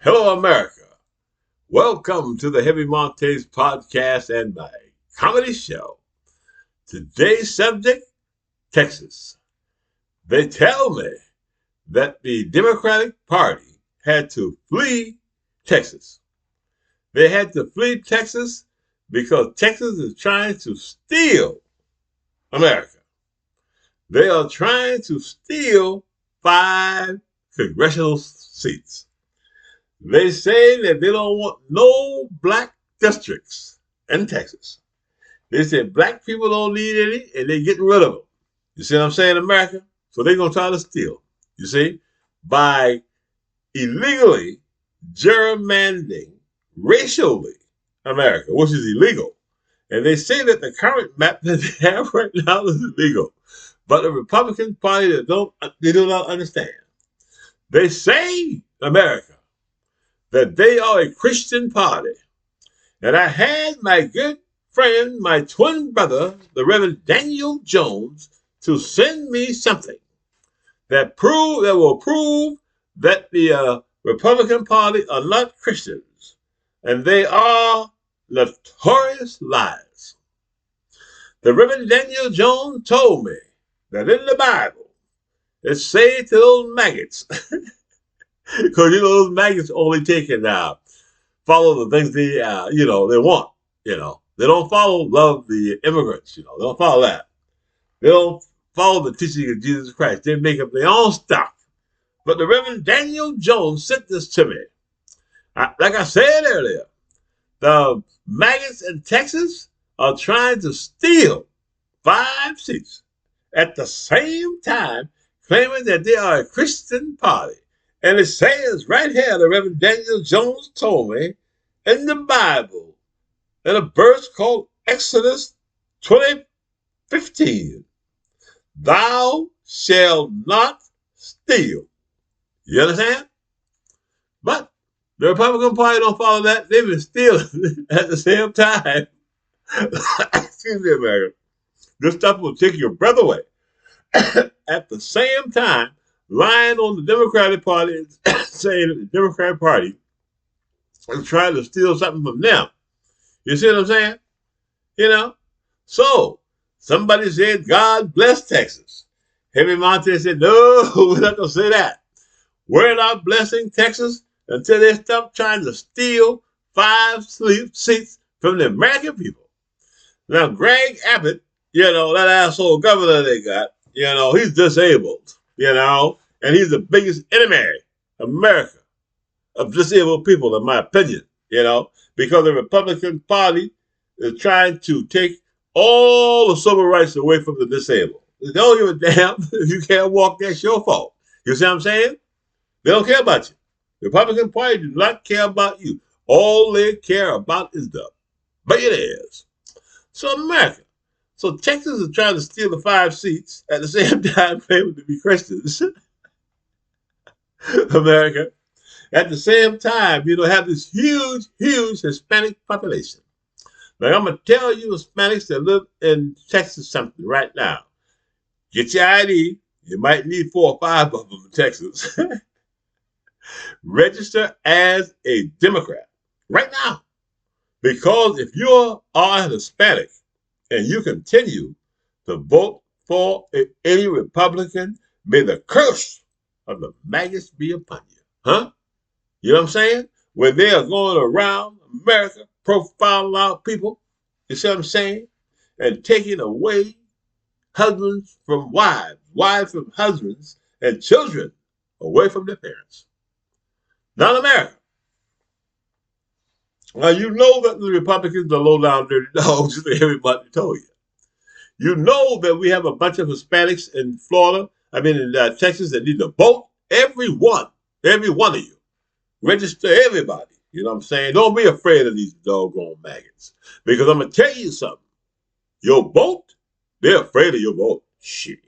Hello, America. Welcome to the Heavy Montes podcast and my comedy show. Today's subject, Texas. They tell me that the Democratic Party had to flee Texas. They had to flee Texas because Texas is trying to steal America. They are trying to steal 5 congressional seats. They say that they don't want no black districts in Texas. They said black people don't need any, and they're getting rid of them. You see what I'm saying, America? So they're going to try to steal, you see, by illegally gerrymandering racially America, which is illegal. And they say that the current map that they have right now is illegal. But the Republican Party, they do not understand. They say, America, that they are a Christian party. And I had my good friend, my twin brother, the Reverend Daniel Jones, to send me something that will prove that the Republican Party are not Christians, and they are notorious liars. The Reverend Daniel Jones told me that in the Bible it says to those maggots, because those maggots only take it now. Follow the things they want. They don't love the immigrants. They don't follow that. They don't follow the teaching of Jesus Christ. They make up their own stuff. But the Reverend Daniel Jones sent this to me. Like I said earlier, the maggots in Texas are trying to steal 5 seats at the same time, claiming that they are a Christian party. And it says right here, the Reverend Daniel Jones told me, in the Bible, in a verse called Exodus 20:15, thou shalt not steal. You understand? But the Republican Party don't follow that. They've been stealing at the same time. Excuse me, America. This stuff will take your breath away. At the same time, lying on the Democratic Party, saying that the Democratic Party is trying to steal something from them. You see what I'm saying? So somebody said, God bless Texas. Heavy Monte said, no, we're not going to say that. We're not blessing Texas until they stop trying to steal 5 seats from the American people. Now, Greg Abbott, that asshole governor they got, he's disabled, and he's the biggest enemy of America, of disabled people, in my opinion, because the Republican Party is trying to take all the civil rights away from the disabled. They don't give a damn if you can't walk, that's your fault. You see what I'm saying? They don't care about you. The Republican Party does not care about you. All they care about is the billionaires. So America. So Texas is trying to steal the 5 seats at the same time claiming to be Christians. America. At the same time, have this huge, huge Hispanic population. Now, I'm going to tell you Hispanics that live in Texas something right now. Get your ID. You might need 4 or 5 of them in Texas. Register as a Democrat right now. Because if you are Hispanic and you continue to vote for any Republican, may the curse of the maggots be upon you. Huh? You know what I'm saying? When they are going around America profiling our people, you see what I'm saying? And taking away husbands from wives, wives from husbands, and children away from their parents. Not America. Now, you know that the Republicans are low down dirty dogs, just like everybody told you. You know that we have a bunch of Hispanics in in Texas that need to vote. Every one of you. Register everybody. You know what I'm saying? Don't be afraid of these doggone maggots. Because I'm going to tell you something. Your vote, they're afraid of your vote. Shit.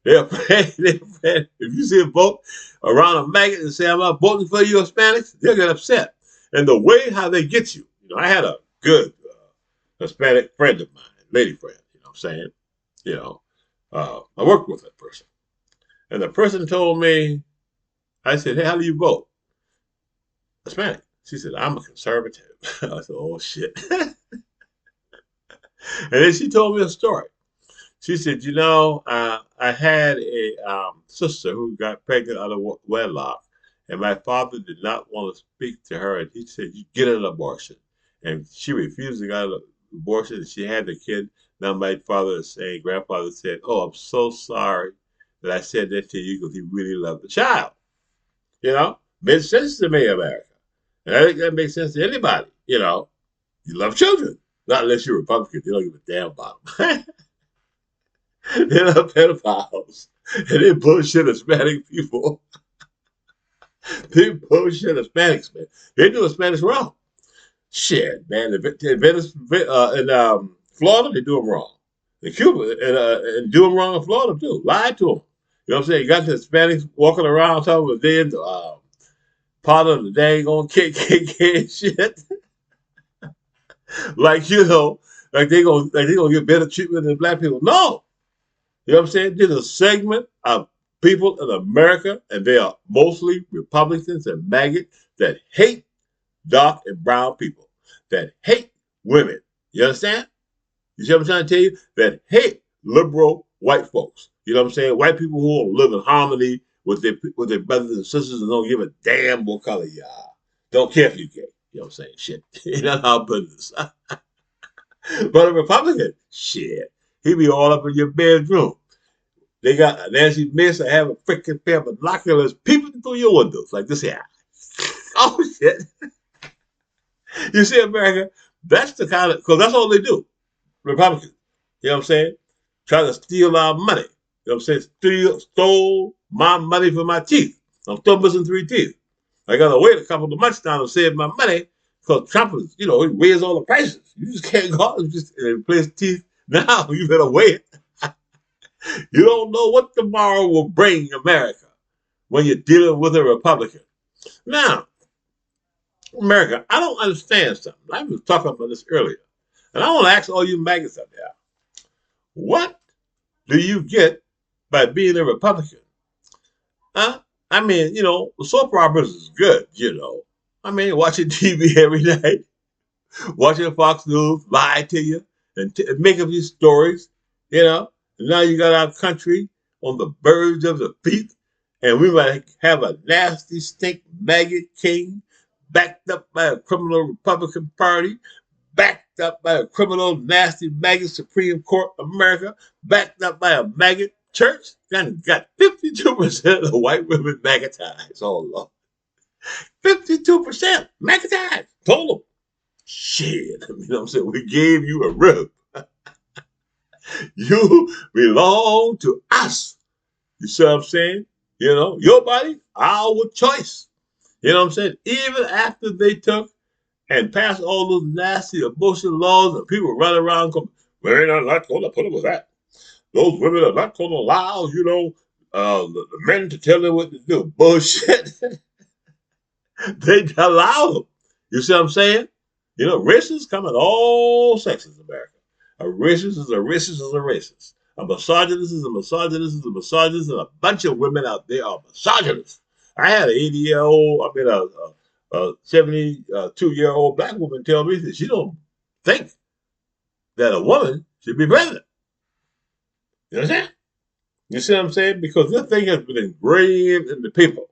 They're afraid. If you see a vote around a maggot and say, I'm not voting for you Hispanics, they'll get upset. And the way how they get you. I had a good Hispanic friend of mine, lady friend, you know what I'm saying? I worked with that person. And the person told me, I said, hey, how do you vote? Hispanic. She said, I'm a conservative. I said, oh, shit. And then she told me a story. She said, I had a sister who got pregnant out of wedlock, and my father did not want to speak to her, and he said, you get an abortion. And she refused to get an abortion, and she had the kid. Now my grandfather said, oh, I'm so sorry that I said that to you because he really loved the child. Made sense to me, America. And I think that makes sense to anybody. You love children. Not unless you're Republican. You don't give a damn about them. They're not pedophiles. And they bullshit Hispanic people. They bullshit Hispanics, man. They do Hispanics wrong. Shit, man. In Florida, they do them wrong. In Cuba, and do them wrong in Florida, too. Lie to them. You know what I'm saying? You got the Hispanics walking around talking about they part of the dang on KKK and shit. Like they gonna get better treatment than black people. No. You know what I'm saying? There's a segment of people in America, and they are mostly Republicans and maggots that hate dark and brown people, that hate women. You understand? You see what I'm trying to tell you? That hate liberal white folks. You know what I'm saying? White people who live in harmony with their brothers and sisters and don't give a damn what color you are. Don't care if you're gay. You know what I'm saying? Shit. It's not our business. But a Republican, shit. He be all up in your bedroom. They got Nancy Mace to have a freaking pair of binoculars peeping through your windows like this here. Oh, shit. You see, America, that's the kind of, because that's all they do. Republicans. You know what I'm saying? Try to steal our money. You know what I'm saying? Stole my money for my teeth. I'm still missing 3 teeth. I got to wait a couple of months now to save my money because Trump is, he raised all the prices. You just can't go out and just replace teeth now. You better wait. You don't know what tomorrow will bring America when you're dealing with a Republican. Now, America, I don't understand something. I was talking about this earlier. And I want to ask all you maggots out there, what do you get by being a Republican? I mean, the soap operas is good, I mean, watching TV every night, watching Fox News lie to you and make up these stories, And now you got our country on the verge of defeat, and we might have a nasty stink maggot king backed up by a criminal Republican Party, backed up by a criminal nasty maggot Supreme Court America, backed up by a maggot church, and got 52% of the white women maggotized. Oh, Lord. 52% maggotized. Told them. Shit. You know what I'm saying? We gave you a rib. You belong to us. You see what I'm saying? Your body, our choice. You know what I'm saying? Even after they took and passed all those nasty abortion laws and people run around going, we're not going to put up with that. Those women are not going to allow, the men to tell them what to do. Bullshit. They allow them. You see what I'm saying? Racists come in all sexes, America. A racist is a racist is a racist. A misogynist is a misogynist is a misogynist, and a bunch of women out there are misogynists. I had an 80-year-old, 72-year-old black woman tell me that she don't think that a woman should be president. You understand? You see what I'm saying? Because this thing has been engraved in the people.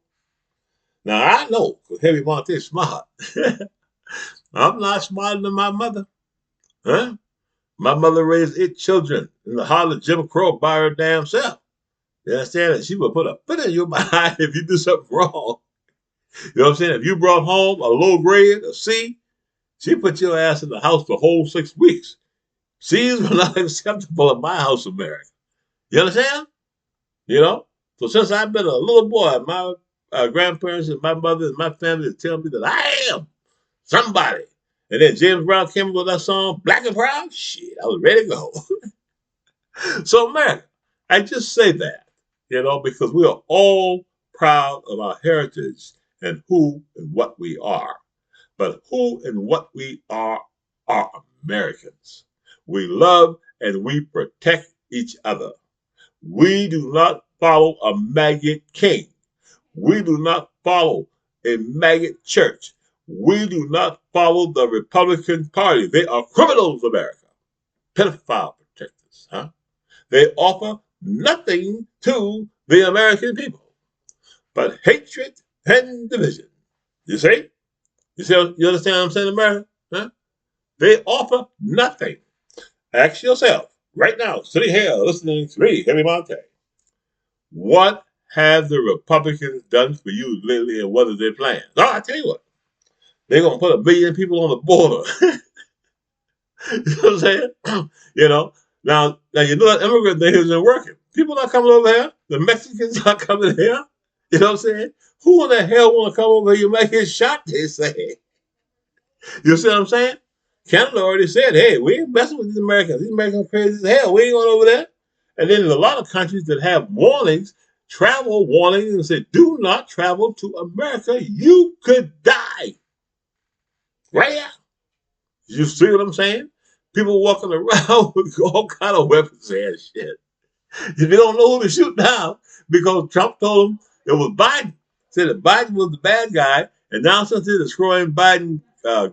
Now, I know, because Heavy Monte is smart. I'm not smarter than my mother. Huh? My mother raised 8 children in the heart of Jim Crow by her damn self. You understand? And she would put a foot in your behind if you do something wrong. You know what I'm saying? If you brought home a low grade, a C, she put your ass in the house the whole 6 weeks. C's were not acceptable in my house, America. You understand? So since I've been a little boy, my grandparents and my mother and my family tell me that I am somebody. And then James Brown came up with that song, Black and Proud. Shit, I was ready to go. So, America, I just say that, because we are all proud of our heritage and who and what we are. But who and what we are Americans. We love and we protect each other. We do not follow a maggot king. We do not follow a maggot church. We do not follow the Republican Party. They are criminals, America. Pedophile protectors, huh? They offer nothing to the American people but hatred and division. You see? You understand what I'm saying, America? Huh? They offer nothing. Ask yourself right now, sitting here listening to me, Heavy Monte, what have the Republicans done for you lately and what are their plans? Oh, I tell you what, they're going to put 1 million people on the border. You know what I'm saying? You know, now you know that immigrant thing isn't working. People not coming over here. The Mexicans not coming here. You know what I'm saying? Who in the hell want to come over here? You might get shot, they say. You see what I'm saying? Canada already said, hey, we ain't messing with these Americans. These Americans are crazy as hell. We ain't going over there. And then there's a lot of countries that have warnings, travel warnings, and say, do not travel to America. You could die. Right here. You see what I'm saying? People walking around with all kind of weapons and shit. They don't know who to shoot now because Trump told them it was Biden. Said that Biden was the bad guy, and now since they're destroying Biden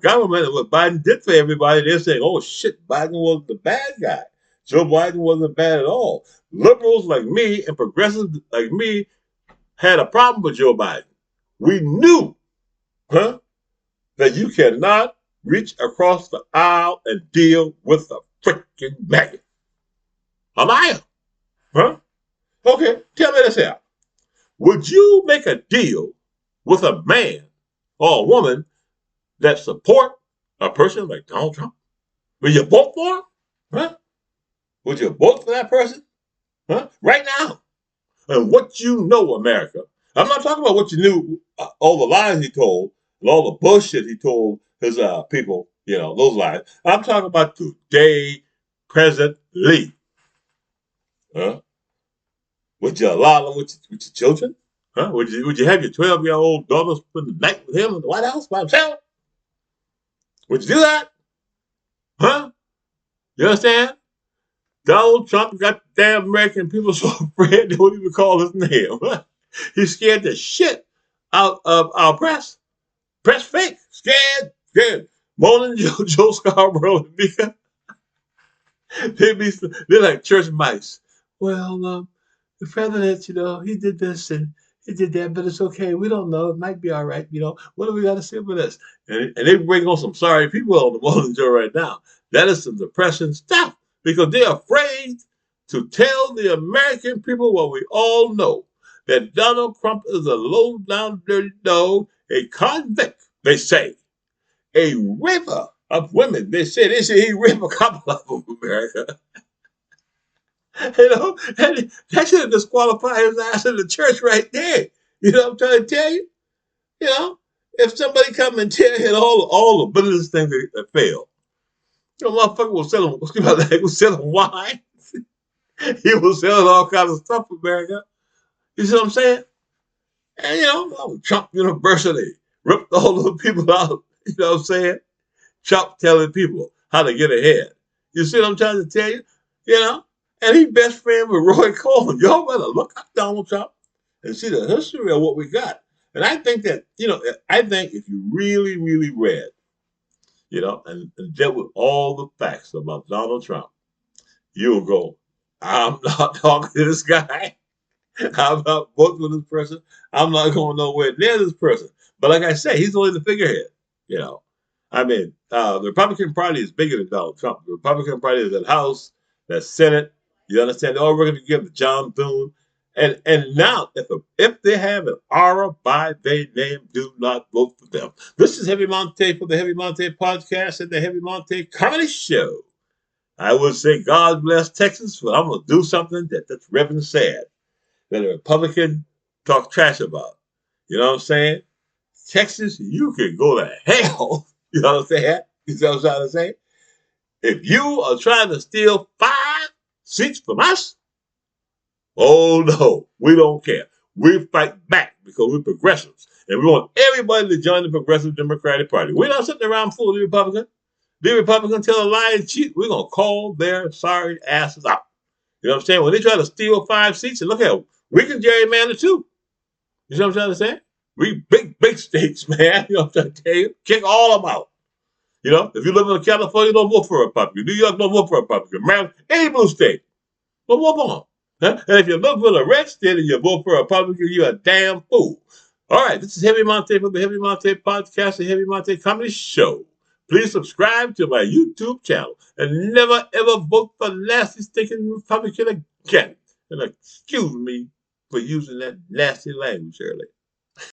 government and what Biden did for everybody, they're saying, "Oh shit, Biden was the bad guy. Joe Biden wasn't bad at all." Liberals like me and progressives like me had a problem with Joe Biden. We knew, huh, that you cannot reach across the aisle and deal with a freaking maggot. A liar, huh? Okay, tell me this here. Would you make a deal with a man or a woman that support a person like Donald Trump? Would you vote for him? Huh? Would you vote for that person? Huh? Right now. And what you know, America. I'm not talking about what you knew, all the lies he told, and all the bullshit he told his people, you know, those lies. I'm talking about today, presently. Huh? Would you allow them with your children? Huh? Would you have your 12-year-old daughter spend the night with him in the White House by himself? Would you do that? Huh? You understand? Donald Trump got the damn American people so afraid they wouldn't even call his name. He scared the shit out of our press. Press fake. Scared. More than Joe Scarborough and Mika. They're like church mice. Well, the president, you know, he did this and he did that, but it's okay. We don't know. It might be all right. You know, what do we got to say with this? And they bring on some sorry people on the Morning Joe right now. That is some depressing stuff because they're afraid to tell the American people what we all know, that Donald Trump is a low-down, dirty dog, a convict, they say, a river of women. They say he raped a couple of them, America. You know, and that should disqualify his ass in the church right there. You know what I'm trying to tell you? You know, if somebody come and tell you all the business things that fail, you know, motherfucker was selling wine. He was selling all kinds of stuff in America. You see what I'm saying? And you know, Trump University ripped all those people out. You know what I'm saying? Trump telling people how to get ahead. You see what I'm trying to tell you? You know? And he's best friend with Roy Cohn. Y'all better look up Donald Trump and see the history of what we got. And I think that, you know, I think if you really, really read, you know, and dealt with all the facts about Donald Trump, you'll go, I'm not talking to this guy. I'm not voting for this person. I'm not going nowhere near this person. But like I say, he's only the figurehead, you know. I mean, the Republican Party is bigger than Donald Trump. The Republican Party is that House, that Senate. You understand? They're all working together. John Thune, and now if they have an aura by their name, do not vote for them. This is Heavy Monte for the Heavy Monte podcast and the Heavy Monte Comedy Show. I would say God bless Texas, but I'm gonna do something that's Reverend sad that a Republican talk trash about. You know what I'm saying? Texas, you can go to hell. You know what I'm saying? You know what I'm trying to say? If you are trying to steal 5 seats from us, oh no, we don't care. We fight back because we're progressives. And we want everybody to join the Progressive Democratic Party. We're not sitting around fooling the Republicans. The Republicans tell a lie and cheat, we're going to call their sorry asses out. You know what I'm saying? When they try to steal 5 seats, and look at it, we can gerrymander too. You see what I'm trying to say? We big states, man. You know what I'm trying to tell you? Kick all of them out. You know, if you live in California, don't vote for a Republican. New York, don't vote for a Republican. Maryland, any blue state, don't vote for them. Huh? And if you look for the red state and you vote for a Republican, you're a damn fool. All right, this is Heavy Monte from the Heavy Monte Podcast, the Heavy Monte Comedy Show. Please subscribe to my YouTube channel and never ever vote for nasty stinking Republican again. And excuse me for using that nasty language earlier.